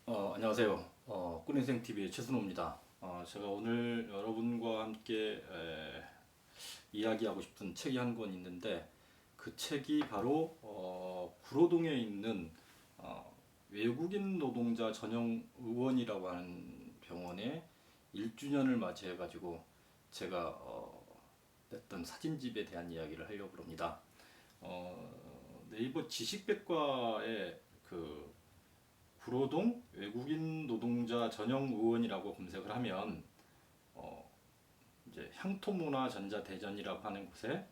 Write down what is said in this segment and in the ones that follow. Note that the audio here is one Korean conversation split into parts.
안녕하세요. 꿀인생TV의 최순호입니다. 제가 오늘 여러분과 함께 이야기하고 싶은 책이 한 권 있는데 그 책이 바로 구로동에 있는 외국인 노동자 전용 의원이라고 하는 병원의 1주년을 맞이해가지고 제가 냈던 사진집에 대한 이야기를 하려고 합니다. 네이버 지식백과에 그 구로동 외국인 노동자 전용 의원이라고 검색을 하면 어, 이제 향토문화전자대전이라고 하는 곳에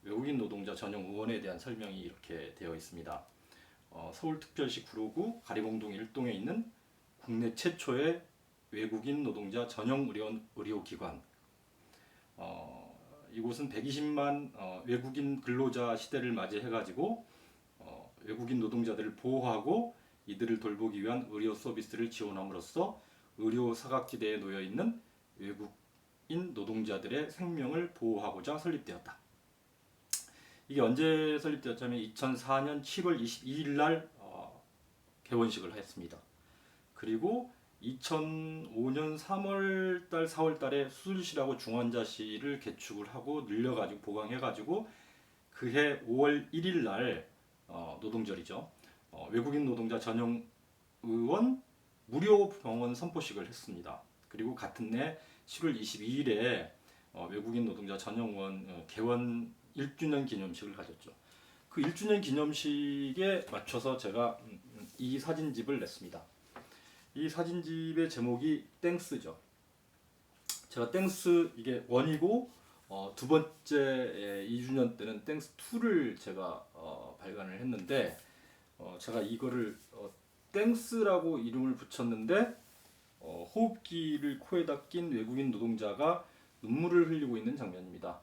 외국인 노동자 전용 의원에 대한 설명이 이렇게 되어 있습니다. 서울특별시 구로구 가리봉동 1동에 있는 국내 최초의 외국인 노동자 전용 의료기관. 이곳은 120만 외국인 근로자 시대를 맞이해가지고 외국인 노동자들을 보호하고 이들을 돌보기 위한 의료 서비스를 지원함으로써 의료 사각지대에 놓여 있는 외국인 노동자들의 생명을 보호하고자 설립되었다. 이게 언제 설립되었냐면 2004년 7월 22일 날 개원식을 했습니다. 그리고 2005년 3월 달, 4월 달에 수술실하고 중환자실을 개축을 하고 늘려가지고 보강해가지고 그해 5월 1일 날 노동절이죠. 외국인 노동자 전용 의원 무료 병원 선포식을 했습니다. 그리고 같은 해 7월 22일에 외국인 노동자 전용 의원 개원 1주년 기념식을 가졌죠. 그 1주년 기념식에 맞춰서 제가 이 사진집을 냈습니다. 이 사진집의 제목이 땡스죠. 제가 땡스 이게 원이고 두 번째 2주년 때는 땡스 2를 제가 발간을 했는데 제가 이거를 땡스라고 이름을 붙였는데 호흡기를 코에다 낀 외국인 노동자가 눈물을 흘리고 있는 장면입니다.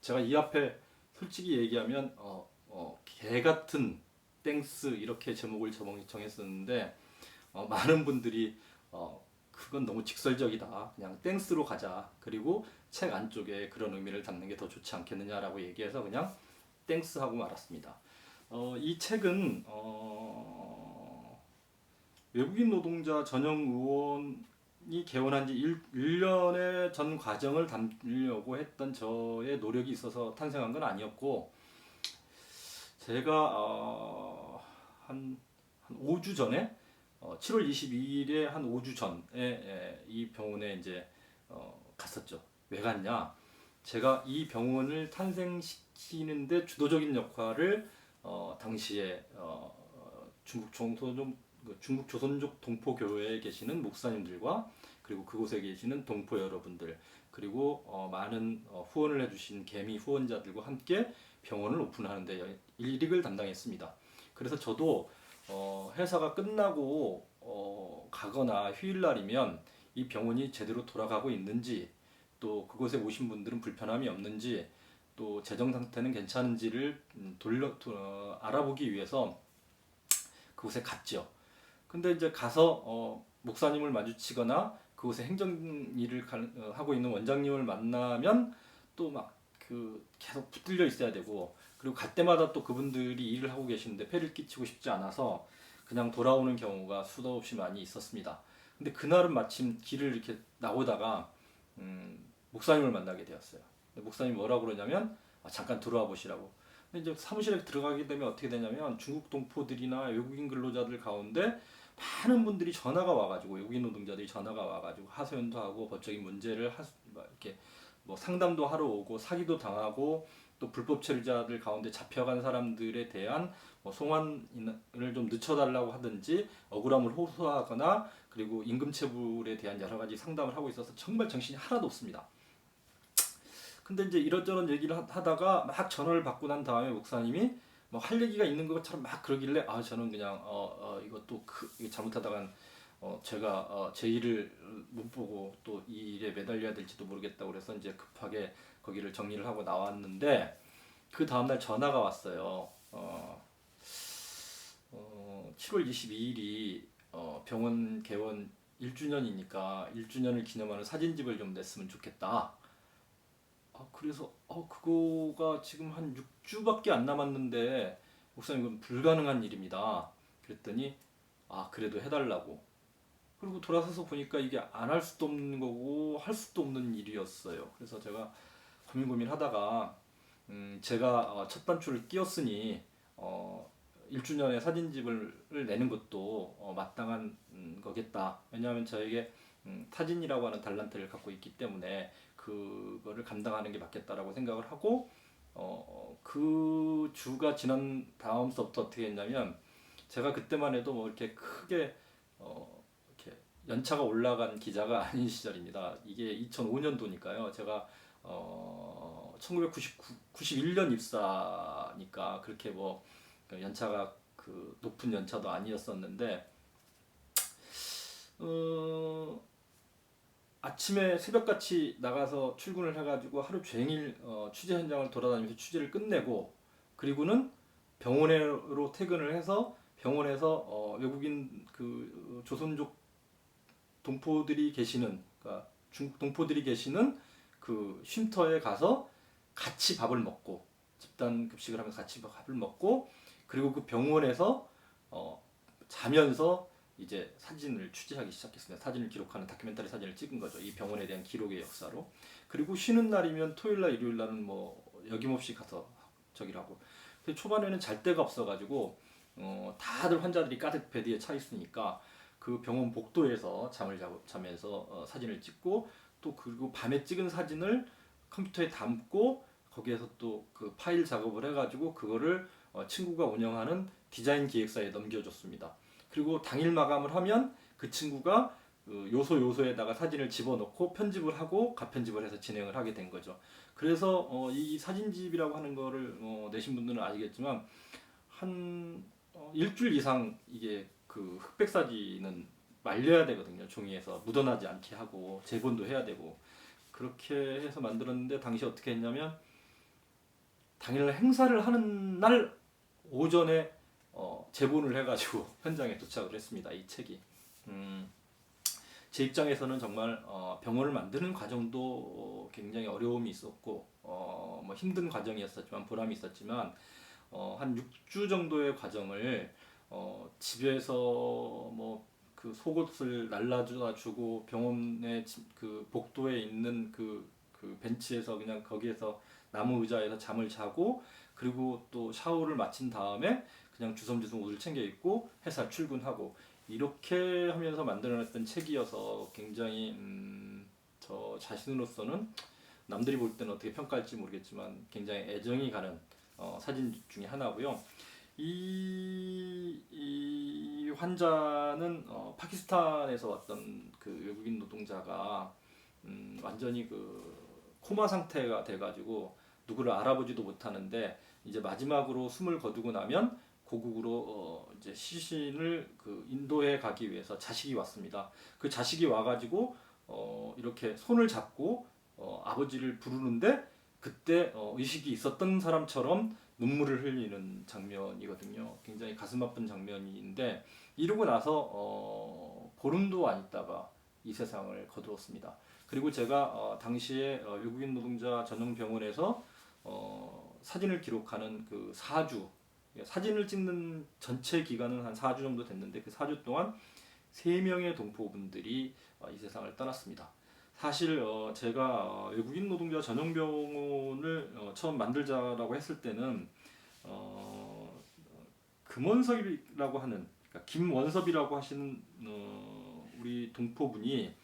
제가 이 앞에 솔직히 얘기하면 개 같은 땡스 이렇게 제목을 정했었는데 많은 분들이 그건 너무 직설적이다. 그냥 땡스로 가자. 그리고 책 안쪽에 그런 의미를 담는 게 더 좋지 않겠느냐라고 얘기해서 그냥 땡스 하고 말았습니다. 이 책은 외국인 노동자 전용 의원이 개원한 지 1년의 전 과정을 담으려고 했던 저의 노력이 있어서 탄생한 건 아니었고 제가 한 5주 전에 7월 22일에 한 5주 전에 이 병원에 이제 갔었죠. 왜 갔냐? 제가 이 병원을 탄생시키는데 주도적인 역할을 당시에 중국 조선족 동포교회에 계시는 목사님들과 그리고 그곳에 계시는 동포 여러분들 그리고 많은 후원을 해주신 개미 후원자들과 함께 병원을 오픈하는데 일익을 담당했습니다. 그래서 저도 회사가 끝나고 가거나 휴일날이면 이 병원이 제대로 돌아가고 있는지 또 그곳에 오신 분들은 불편함이 없는지 또 재정 상태는 괜찮은지를 알아보기 위해서 그곳에 갔죠. 근데 이제 가서 목사님을 마주치거나 그곳에 행정 일을 하고 있는 원장님을 만나면 또 막 그 계속 붙들려 있어야 되고 그리고 갈 때마다 또 그분들이 일을 하고 계시는데 폐를 끼치고 싶지 않아서 그냥 돌아오는 경우가 수도 없이 많이 있었습니다. 근데 그날은 마침 길을 이렇게 나오다가 목사님을 만나게 되었어요. 목사님이 뭐라고 그러냐면 잠깐 들어와 보시라고. 근데 이제 사무실에 들어가게 되면 어떻게 되냐면 중국 동포들이나 외국인 근로자들 가운데 많은 분들이 전화가 와가지고 외국인 노동자들이 전화가 와가지고 하소연도 하고 법적인 문제를 이렇게 뭐 상담도 하러 오고 사기도 당하고 또 불법 체류자들 가운데 잡혀간 사람들에 대한 뭐 송환을 좀 늦춰달라고 하든지 억울함을 호소하거나 그리고 임금체불에 대한 여러 가지 상담을 하고 있어서 정말 정신이 하나도 없습니다. 근데 이제 이런저런 얘기를 하다가 막 전화를 받고 난 다음에 목사님이 뭐 할 얘기가 있는 것처럼 막 그러길래 저는 그냥 이것도 이게 잘못하다간 제가 제 일을 못 보고 또 이 일에 매달려야 될지도 모르겠다고 그래서 이제 급하게 거기를 정리를 하고 나왔는데 그 다음날 전화가 왔어요. 7월 22일이 병원 개원 1주년이니까 1주년을 기념하는 사진집을 좀 냈으면 좋겠다. 그래서 그거가 지금 한 6주밖에 안 남았는데 목사님 이건 불가능한 일입니다. 그랬더니 그래도 해달라고. 그리고 돌아서서 보니까 이게 안 할 수도 없는 거고 할 수도 없는 일이었어요. 그래서 제가 고민하다가 제가 첫 단추를 끼웠으니 1주년에 사진집을 내는 것도 마땅한 거겠다. 왜냐하면 저에게 사진이라고 하는 달란트를 갖고 있기 때문에 그거를 감당하는 게 맞겠다라고 생각을 하고 그 주가 지난 다음서부터 어떻게 했냐면 제가 그때만 해도 뭐 이렇게 크게 이렇게 연차가 올라간 기자가 아닌 시절입니다. 이게 2005년도니까요. 제가 1991년 입사니까 그렇게 뭐 연차가 그 높은 연차도 아니었었는데 아침에 새벽같이 나가서 출근을 해가지고 하루 종일 취재 현장을 돌아다니면서 취재를 끝내고 그리고는 병원으로 퇴근을 해서 병원에서 외국인 그 조선족 동포들이 계시는 그러니까 중국 동포들이 계시는 그 쉼터에 가서 같이 밥을 먹고 집단 급식을 하면서 같이 밥을 먹고 그리고 그 병원에서 자면서 이제 사진을 취재하기 시작했습니다. 사진을 기록하는 다큐멘터리 사진을 찍은 거죠. 이 병원에 대한 기록의 역사로. 그리고 쉬는 날이면 토요일날, 일요일날은 뭐 여김없이 가서 저기를 하고. 근데 초반에는 잘 데가 없어가지고 다들 환자들이 가득 베드에 차 있으니까 그 병원 복도에서 자면서 사진을 찍고 또 그리고 밤에 찍은 사진을 컴퓨터에 담고 거기에서 또 그 파일 작업을 해가지고 그거를 친구가 운영하는 디자인 기획사에 넘겨줬습니다. 그리고 당일 마감을 하면 그 친구가 그 요소에다가 사진을 집어넣고 편집을 하고 가편집을 해서 진행을 하게 된 거죠. 그래서 이 사진집이라고 하는 거를 내신 분들은 아시겠지만 한 일주일 이상 이게 그 흑백 사진은 말려야 되거든요. 종이에서 묻어나지 않게 하고 재본도 해야 되고 그렇게 해서 만들었는데 당시 어떻게 했냐면 당일 행사를 하는 날 오전에 재본을 해가지고 현장에 도착을 했습니다. 이 책이. 제 입장에서는 정말 병원을 만드는 과정도 굉장히 어려움이 있었고 뭐 힘든 과정이었었지만 보람이 있었지만 한 6주 정도의 과정을 집에서 뭐 그 속옷을 날라주고 병원의 그 복도에 있는 그 벤치에서 그냥 거기에서 나무 의자에서 잠을 자고 그리고 또 샤워를 마친 다음에 그냥 주섬주섬 옷을 챙겨 입고 회사 출근하고 이렇게 하면서 만들어냈던 책이어서 굉장히 저 자신으로서는 남들이 볼 때는 어떻게 평가할지 모르겠지만 굉장히 애정이 가는 사진 중에 하나고요. 이 환자는 파키스탄에서 왔던 그 외국인 노동자가 완전히 그 코마 상태가 돼가지고 누구를 알아보지도 못하는데 이제 마지막으로 숨을 거두고 나면 고국으로 이제 시신을 그 인도에 가기 위해서 자식이 왔습니다. 그 자식이 와가지고 이렇게 손을 잡고 아버지를 부르는데 그때 의식이 있었던 사람처럼 눈물을 흘리는 장면이거든요. 굉장히 가슴 아픈 장면인데 이러고 나서 보름도 안 있다가 이 세상을 거두었습니다. 그리고 제가 당시에 외국인 노동자 전용 병원에서 사진을 기록하는 그 4주 사진을 찍는 전체 기간은 한 4주 정도 됐는데 그 4주 동안 3명의 동포분들이 이 세상을 떠났습니다. 사실 제가 외국인 노동자 전용 병원을 처음 만들자라고 했을 때는 금원섭이라고 하는 그러니까 김원섭이라고 하시는 우리 동포분이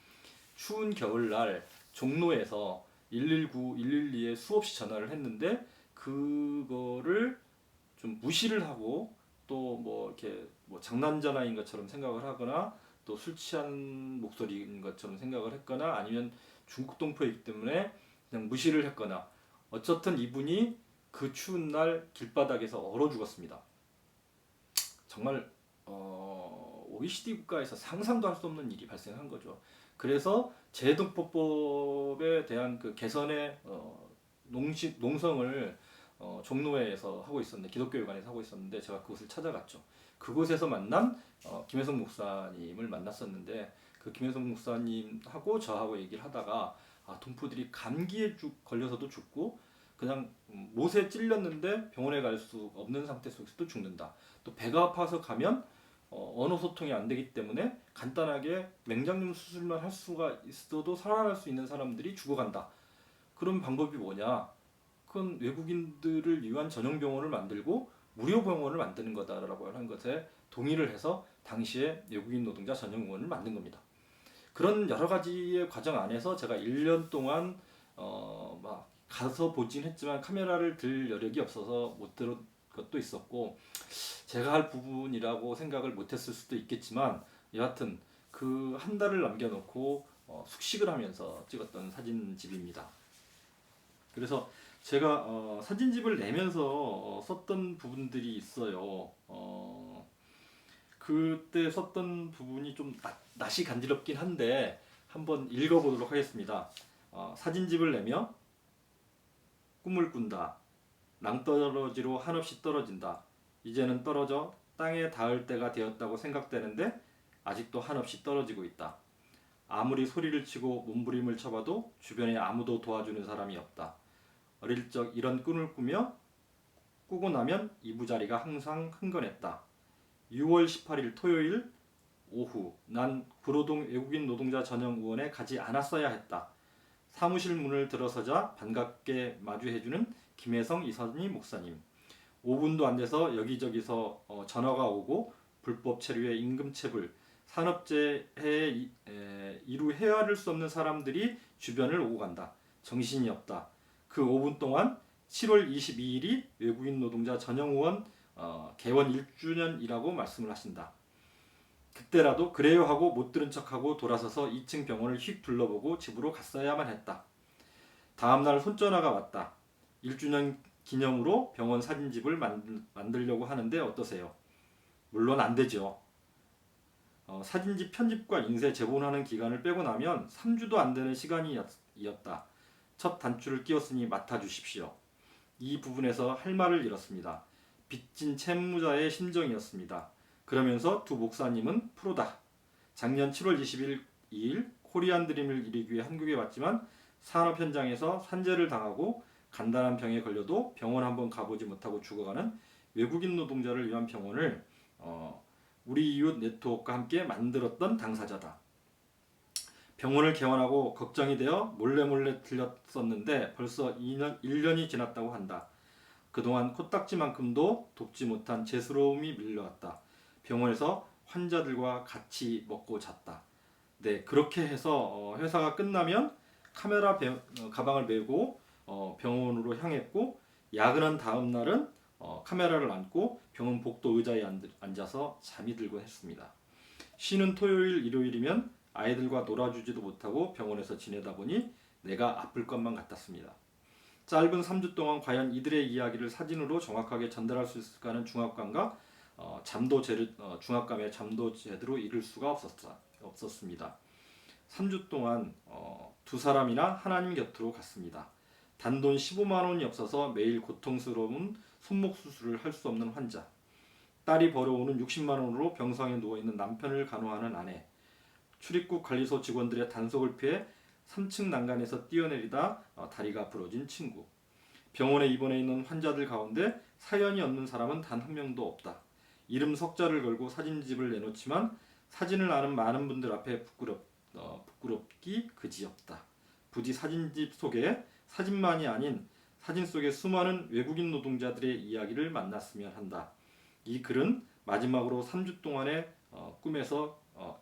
추운 겨울날 종로에서 119, 112에 수없이 전화를 했는데 그거를 좀 무시를 하고 또 뭐 이렇게 뭐 장난 전화인 것처럼 생각을 하거나 또 술 취한 목소리인 것처럼 생각을 했거나 아니면 중국 동포이기 때문에 그냥 무시를 했거나 어쨌든 이분이 그 추운 날 길바닥에서 얼어 죽었습니다. 정말 OECD 국가에서 상상도 할 수 없는 일이 발생한 거죠. 그래서 재해동포법에 대한 그 개선의 농성을 종로에서 하고 있었는데 기독교회관에서 하고 있었는데 제가 그곳을 찾아갔죠. 그곳에서 만난 김혜성 목사님을 만났었는데 그 김혜성 목사님하고 저하고 얘기를 하다가 동포들이 감기에 걸려서도 죽고 그냥 못에 찔렸는데 병원에 갈 수 없는 상태 속에서도 죽는다. 또 배가 아파서 가면 언어 소통이 안 되기 때문에 간단하게 맹장염 수술만 할 수가 있어도 살아날 수 있는 사람들이 죽어간다. 그런 방법이 뭐냐? 그건 외국인들을 위한 전용 병원을 만들고 무료 병원을 만드는 거다라고 하는 것에 동의를 해서 당시에 외국인 노동자 전용 의원을 만든 겁니다. 그런 여러 가지의 과정 안에서 제가 1년 동안 막 가서 보긴 했지만 카메라를 들 여력이 없어서 못 들은 것도 있었고 제가 할 부분이라고 생각을 못했을 수도 있겠지만 여하튼 그 한 달을 남겨놓고 숙식을 하면서 찍었던 사진집입니다. 그래서 제가 사진집을 내면서 썼던 부분들이 있어요. 그때 썼던 부분이 좀 낯이 간지럽긴 한데 한번 읽어보도록 하겠습니다. 사진집을 내며 꿈을 꾼다. 낭떠러지로 한없이 떨어진다. 이제는 떨어져 땅에 닿을 때가 되었다고 생각되는데 아직도 한없이 떨어지고 있다. 아무리 소리를 치고 몸부림을 쳐봐도 주변에 아무도 도와주는 사람이 없다. 어릴 적 이런 꿈을 꾸고 나면 이부자리가 항상 흥건했다. 6월 18일 토요일 오후 난 구로동 외국인 노동자 전용 의원에 가지 않았어야 했다. 사무실 문을 들어서자 반갑게 마주해주는 김혜성 이선희 목사님. 5분도 안 돼서 여기저기서 전화가 오고 불법 체류의 임금체불, 산업재해에 이루 헤아릴 수 없는 사람들이 주변을 오고 간다. 정신이 없다. 그 5분 동안 7월 22일이 외국인 노동자 전용 의원 개원 1주년이라고 말씀을 하신다. 그때라도 그래요 하고 못 들은 척하고 돌아서서 2층 병원을 휙 둘러보고 집으로 갔어야만 했다. 다음날 손전화가 왔다. 1주년 기념으로 병원 사진집을 만들려고 하는데 어떠세요? 물론 안 되죠. 사진집 편집과 인쇄 제본하는 기간을 빼고 나면 3주도 안 되는 시간이었다. 첫 단추를 끼웠으니 맡아주십시오. 이 부분에서 할 말을 잃었습니다. 빚진 채무자의 심정이었습니다. 그러면서 두 목사님은 프로다. 작년 7월 22일 코리안 드림을 이루기 위해 한국에 왔지만 산업 현장에서 산재를 당하고 간단한 병에 걸려도 병원 한번 가보지 못하고 죽어가는 외국인 노동자를 위한 병원을 우리 이웃 네트워크와 함께 만들었던 당사자다. 병원을 개원하고 걱정이 되어 몰래 들렸었는데 벌써 1년이 지났다고 한다. 그동안 코딱지만큼도 돕지 못한 죄스러움이 밀려왔다. 병원에서 환자들과 같이 먹고 잤다. 네, 그렇게 해서 회사가 끝나면 카메라 가방을 메고 병원으로 향했고 야근한 다음 날은 카메라를 안고 병원 복도 의자에 앉아서 잠이 들곤 했습니다. 쉬는 토요일, 일요일이면 아이들과 놀아주지도 못하고 병원에서 지내다 보니 내가 아플 것만 같았습니다. 짧은 3주 동안 과연 이들의 이야기를 사진으로 정확하게 전달할 수 있을까 하는 중압감과 중압감에 잠도 제대로 이룰 수가 없었습니다. 3주 동안 두 사람이나 하나님 곁으로 갔습니다. 단돈 15만 원이 없어서 매일 고통스러운 손목 수술을 할 수 없는 환자, 딸이 벌어오는 60만 원으로 병상에 누워있는 남편을 간호하는 아내, 출입국 관리소 직원들의 단속을 피해 3층 난간에서 뛰어내리다 다리가 부러진 친구, 병원에 입원해 있는 환자들 가운데 사연이 없는 사람은 단 한 명도 없다. 이름 석자를 걸고 사진집을 내놓지만 사진을 아는 많은 분들 앞에 부끄럽기 그지없다. 부디 사진집 속에 사진만이 아닌 사진 속의 수많은 외국인 노동자들의 이야기를 만났으면 한다. 이 글은 마지막으로 3주 동안의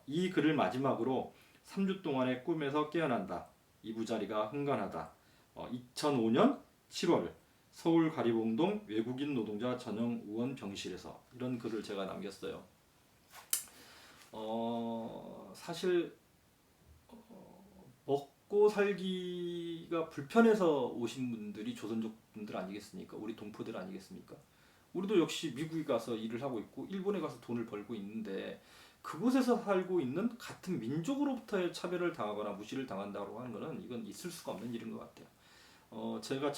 이 글을 마지막으로 3주 동안의 꿈에서 깨어난다. 이부자리가 흥건하다. 2005년 7월 서울 가리봉동 외국인 노동자 전용 의원 병실에서 이런 글을 제가 남겼어요. 사실 먹고 살기가 불편해서 오신 분들이 조선족 분들 아니겠습니까? 우리 동포들 아니겠습니까? 우리도 역시 미국에 가서 일을 하고 있고 일본에 가서 돈을 벌고 있는데 그곳에서 살고 있는 같은 민족으로부터의 차별을 당하거나 무시를 당한다고 하는 것은 이건 있을 수가 없는 일인 것 같아요. 제가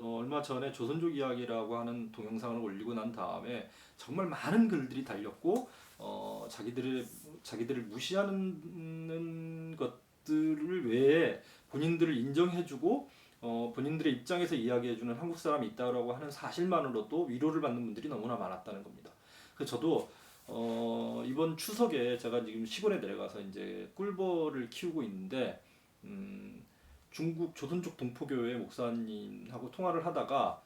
얼마 전에 조선족 이야기라고 하는 동영상을 올리고 난 다음에 정말 많은 글들이 달렸고 자기들을 무시하는 것들을 외에 본인들을 인정해주고 본인들의 입장에서 이야기해주는 한국 사람이 있다고 하는 사실만으로도 위로를 받는 분들이 너무나 많았다는 겁니다. 그래서 저도 이번 추석에 제가 지금 시골에 내려가서 이제 꿀벌을 키우고 있는데 중국 조선족 동포교회 목사님하고 통화를 하다가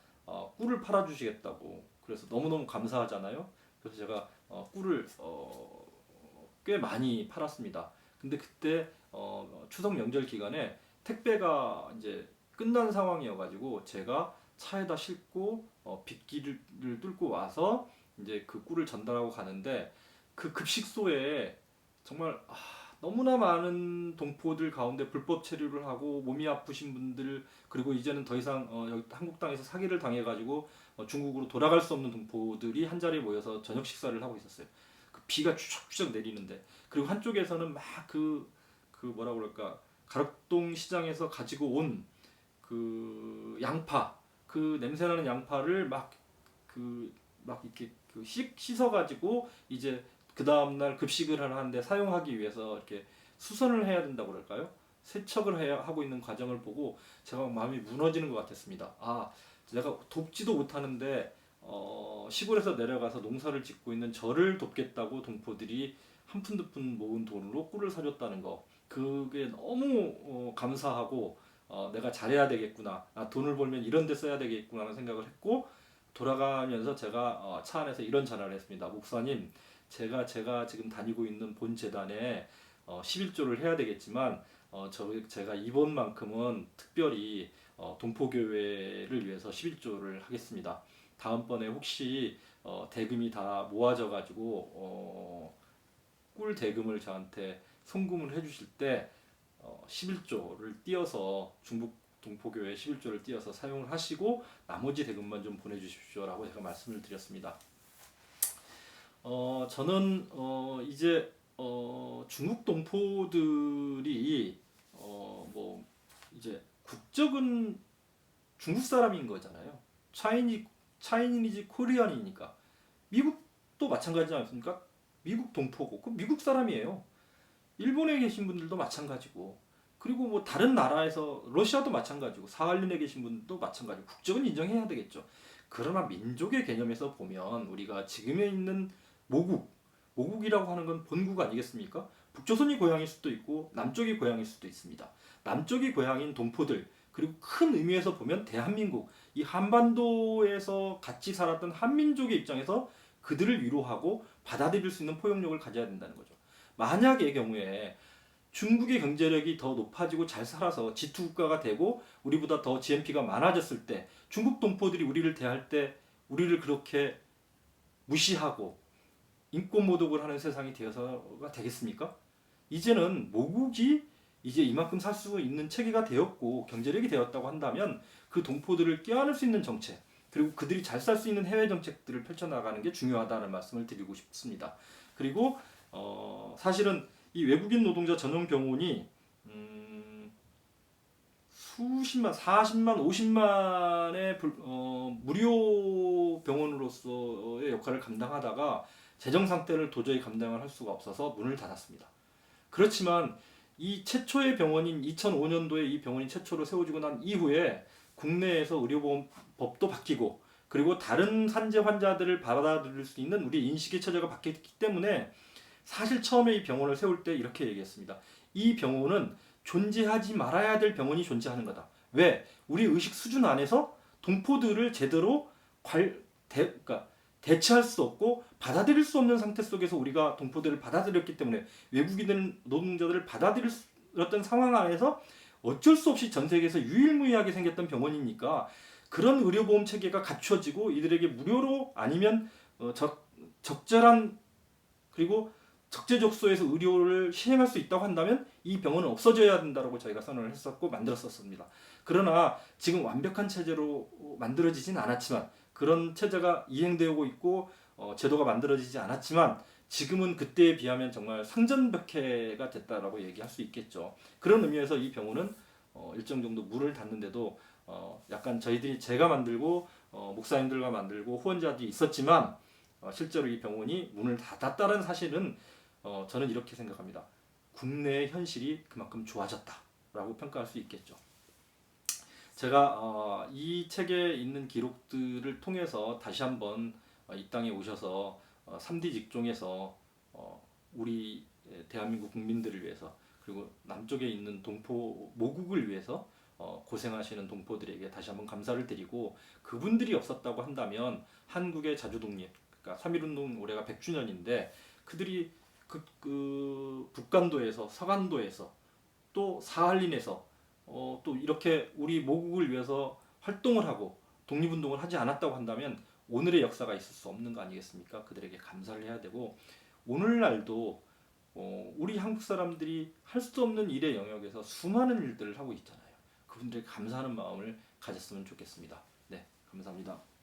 꿀을 팔아주시겠다고 그래서 너무너무 감사하잖아요. 그래서 제가 꿀을 꽤 많이 팔았습니다. 근데 그때 추석 명절 기간에 택배가 이제 끝난 상황이어가지고 제가 차에다 싣고 빗길을 뚫고 와서 이제 그 꿀을 전달하고 가는데 그 급식소에 정말 너무나 많은 동포들 가운데 불법 체류를 하고 몸이 아프신 분들 그리고 이제는 더 이상 여기 한국 땅에서 사기를 당해가지고 중국으로 돌아갈 수 없는 동포들이 한 자리에 모여서 저녁 식사를 하고 있었어요. 그 비가 추적추적 내리는데 그리고 한쪽에서는 막 그 뭐라 그럴까 가락동 시장에서 가지고 온 그 양파 그 냄새나는 양파를 막 이렇게 씻어가지고 이제 그 다음날 급식을 하는데 사용하기 위해서 이렇게 수선을 해야 된다고 그럴까요? 세척을 하고 있는 과정을 보고 제가 마음이 무너지는 것 같았습니다. 내가 돕지도 못하는데 시골에서 내려가서 농사를 짓고 있는 저를 돕겠다고 동포들이 한 푼 두 푼 모은 돈으로 꿀을 사줬다는 거 그게 너무 감사하고 내가 잘해야 되겠구나 돈을 벌면 이런 데 써야 되겠구나 하는 생각을 했고 돌아가면서 제가 차 안에서 이런 전화를 했습니다. 목사님, 제가 지금 다니고 있는 본 재단에 11조를 해야 되겠지만 제가 이번만큼은 특별히 동포교회를 위해서 11조를 하겠습니다. 다음번에 혹시 대금이 다 모아져 가지고 꿀 대금을 저한테 송금을 해주실 때 11조를 띄어서 중국 동포교회 11조를 띄어서 사용을 하시고 나머지 대금만 좀 보내주십시오라고 제가 말씀을 드렸습니다. 저는 이제 중국 동포들이 뭐 이제 국적은 중국 사람인 거잖아요. 차이니즈 코리안이니까 미국도 마찬가지지 않습니까? 미국 동포고 그 미국 사람이에요. 일본에 계신 분들도 마찬가지고 그리고 뭐 다른 나라에서 러시아도 마찬가지고 사할린에 계신 분도 마찬가지고 국적은 인정해야 되겠죠. 그러나 민족의 개념에서 보면 우리가 지금에 있는 모국이라고 하는 건 본국 아니겠습니까? 북조선이 고향일 수도 있고 남쪽이 고향일 수도 있습니다. 남쪽이 고향인 동포들 그리고 큰 의미에서 보면 대한민국 이 한반도에서 같이 살았던 한민족의 입장에서 그들을 위로하고 받아들일 수 있는 포용력을 가져야 된다는 거죠. 만약의 경우에 중국의 경제력이 더 높아지고 잘 살아서 G2 국가가 되고 우리보다 더 GNP가 많아졌을 때 중국 동포들이 우리를 대할 때 우리를 그렇게 무시하고 인권모독을 하는 세상이 되어서가 되겠습니까? 이제는 모국이 이제 이만큼 살 수 있는 체계가 되었고 경제력이 되었다고 한다면 그 동포들을 껴안을 수 있는 정책 그리고 그들이 잘 살 수 있는 해외 정책들을 펼쳐나가는 게 중요하다는 말씀을 드리고 싶습니다. 그리고 사실은 이 외국인 노동자 전용 병원이 수십만, 40만, 50만의 무료 병원으로서의 역할을 감당하다가 재정 상태를 도저히 감당을 할 수가 없어서 문을 닫았습니다. 그렇지만 이 최초의 병원인 2005년도에 이 병원이 최초로 세워지고 난 이후에 국내에서 의료보험법도 바뀌고 그리고 다른 산재 환자들을 받아들일 수 있는 우리 인식의 체제가 바뀌었기 때문에 사실 처음에 이 병원을 세울 때 이렇게 얘기했습니다. 이 병원은 존재하지 말아야 될 병원이 존재하는 거다. 왜? 우리 의식 수준 안에서 동포들을 제대로 그러니까 대체할 수 없고 받아들일 수 없는 상태 속에서 우리가 동포들을 받아들였기 때문에 외국인 노동자들을 받아들였던 상황 안에서 어쩔 수 없이 전 세계에서 유일무이하게 생겼던 병원이니까 그런 의료보험 체계가 갖춰지고 이들에게 무료로 아니면 적절한 그리고 적재적소에서 의료를 시행할 수 있다고 한다면 이 병원은 없어져야 된다고 저희가 선언을 했었고 만들었었습니다. 그러나 지금 완벽한 체제로 만들어지진 않았지만 그런 체제가 이행되고 있고 제도가 만들어지지 않았지만 지금은 그때에 비하면 정말 상전벽해가 됐다라고 얘기할 수 있겠죠. 그런 의미에서 이 병원은 일정 정도 문을 닫는데도 약간 제가 만들고 목사님들과 만들고 후원자들이 있었지만 실제로 이 병원이 문을 닫았다는 사실은 저는 이렇게 생각합니다. 국내의 현실이 그만큼 좋아졌다라고 평가할 수 있겠죠. 제가 이 책에 있는 기록들을 통해서 다시 한번 이 땅에 오셔서 3D 직종에서 우리 대한민국 국민들을 위해서 그리고 남쪽에 있는 동포 모국을 위해서 고생하시는 동포들에게 다시 한번 감사를 드리고 그분들이 없었다고 한다면 한국의 자주독립 그러니까 3.1운동 올해가 100주년인데 그들이 그 북간도에서 서간도에서 또 사할린에서 또 이렇게 우리 모국을 위해서 활동을 하고 독립운동을 하지 않았다고 한다면 오늘의 역사가 있을 수 없는 거 아니겠습니까? 그들에게 감사를 해야 되고 오늘날도 우리 한국 사람들이 할 수 없는 일의 영역에서 수많은 일들을 하고 있잖아요. 그분들에게 감사하는 마음을 가졌으면 좋겠습니다. 네, 감사합니다.